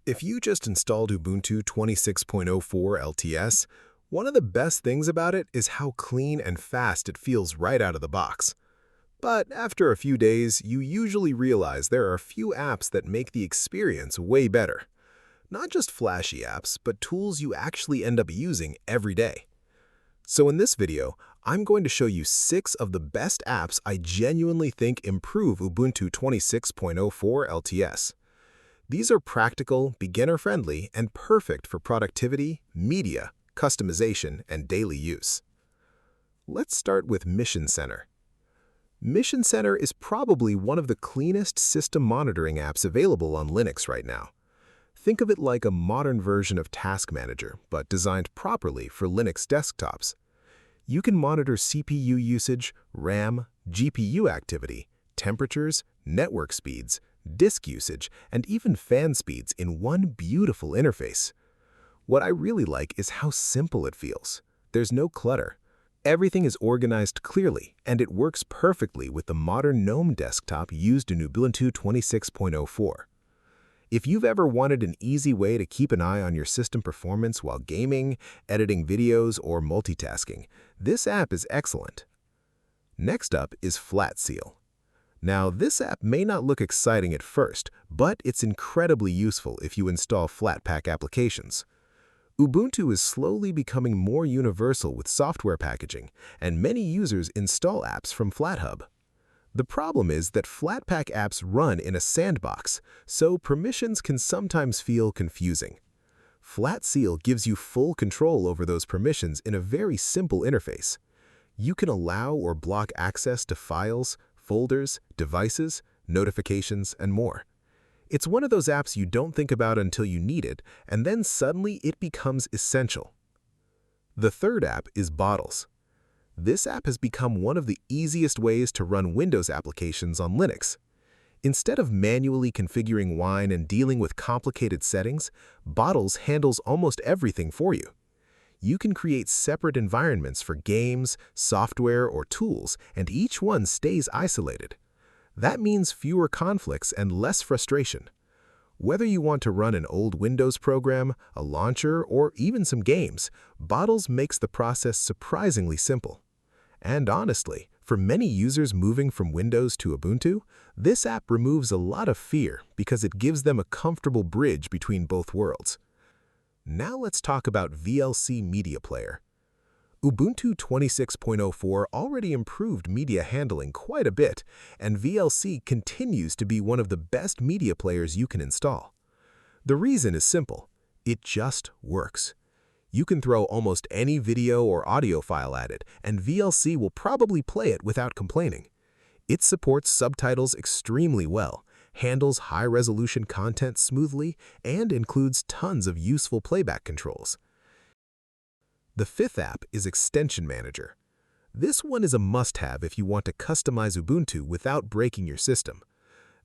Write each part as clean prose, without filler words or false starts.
If you just installed Ubuntu 26.04 LTS, one of the best things about it is how clean and fast it feels right out of the box. But after a few days, you usually realize there are a few apps that make the experience way better. Not just flashy apps, but tools you actually end up using every day. So in this video, I'm going to show you 6 of the best apps I genuinely think improve Ubuntu 26.04 LTS. These are practical, beginner-friendly, and perfect for productivity, media, customization, and daily use. Let's start with Mission Center. Mission Center is probably one of the cleanest system monitoring apps available on Linux right now. Think of it like a modern version of Task Manager, but designed properly for Linux desktops. You can monitor CPU usage, RAM, GPU activity, temperatures, network speeds, disk usage, and even fan speeds in one beautiful interface. What I really like is how simple it feels. There's no clutter. Everything is organized clearly, and it works perfectly with the modern GNOME desktop used in Ubuntu 26.04. If you've ever wanted an easy way to keep an eye on your system performance while gaming, editing videos, or multitasking, this app is excellent. Next up is Flatseal. Now, this app may not look exciting at first, but it's incredibly useful if you install Flatpak applications. Ubuntu is slowly becoming more universal with software packaging, and many users install apps from FlatHub. The problem is that Flatpak apps run in a sandbox, so permissions can sometimes feel confusing. Flatseal gives you full control over those permissions in a very simple interface. You can allow or block access to files, folders, devices, notifications, and more. It's one of those apps you don't think about until you need it, and then suddenly it becomes essential. The third app is Bottles. This app has become one of the easiest ways to run Windows applications on Linux. Instead of manually configuring Wine and dealing with complicated settings, Bottles handles almost everything for you. You can create separate environments for games, software, or tools, and each one stays isolated. That means fewer conflicts and less frustration. Whether you want to run an old Windows program, a launcher, or even some games, Bottles makes the process surprisingly simple. And honestly, for many users moving from Windows to Ubuntu, this app removes a lot of fear because it gives them a comfortable bridge between both worlds. Now let's talk about VLC Media Player. Ubuntu 26.04 already improved media handling quite a bit, and VLC continues to be one of the best media players you can install. The reason is simple. It just works. You can throw almost any video or audio file at it, and VLC will probably play it without complaining. It supports subtitles extremely well, handles high-resolution content smoothly, and includes tons of useful playback controls. The fifth app is Extension Manager. This one is a must-have if you want to customize Ubuntu without breaking your system.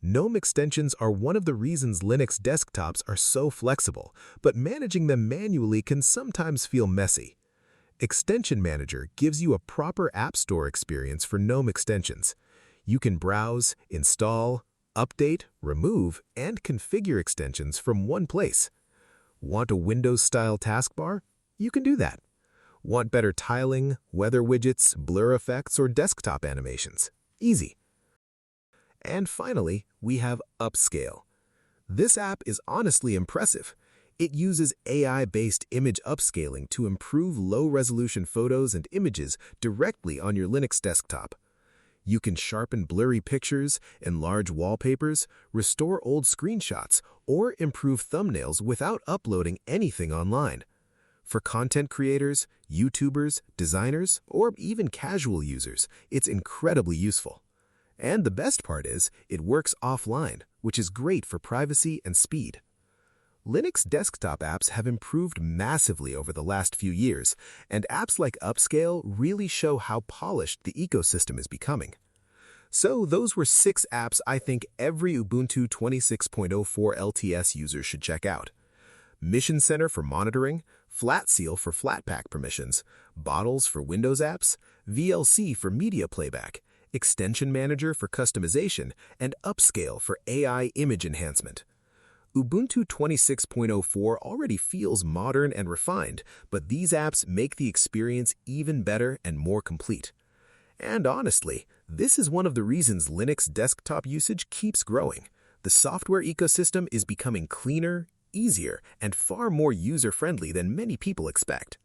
GNOME extensions are one of the reasons Linux desktops are so flexible, but managing them manually can sometimes feel messy. Extension Manager gives you a proper App Store experience for GNOME extensions. You can browse, install, update, remove, and configure extensions from one place. Want a Windows-style taskbar? You can do that. Want better tiling, weather widgets, blur effects, or desktop animations? Easy. And finally, we have Upscayl. This app is honestly impressive. It uses AI-based image upscaling to improve low-resolution photos and images directly on your Linux desktop. You can sharpen blurry pictures, enlarge wallpapers, restore old screenshots, or improve thumbnails without uploading anything online. For content creators, YouTubers, designers, or even casual users, it's incredibly useful. And the best part is, it works offline, which is great for privacy and speed. Linux desktop apps have improved massively over the last few years, and apps like Upscayl really show how polished the ecosystem is becoming. So those were 6 apps I think every Ubuntu 26.04 LTS user should check out. Mission Center for monitoring, Flatseal for Flatpak permissions, Bottles for Windows apps, VLC for media playback, Extension Manager for customization, and Upscayl for AI image enhancement. Ubuntu 26.04 already feels modern and refined, but these apps make the experience even better and more complete. And honestly, this is one of the reasons Linux desktop usage keeps growing. The software ecosystem is becoming cleaner, easier, and far more user-friendly than many people expect.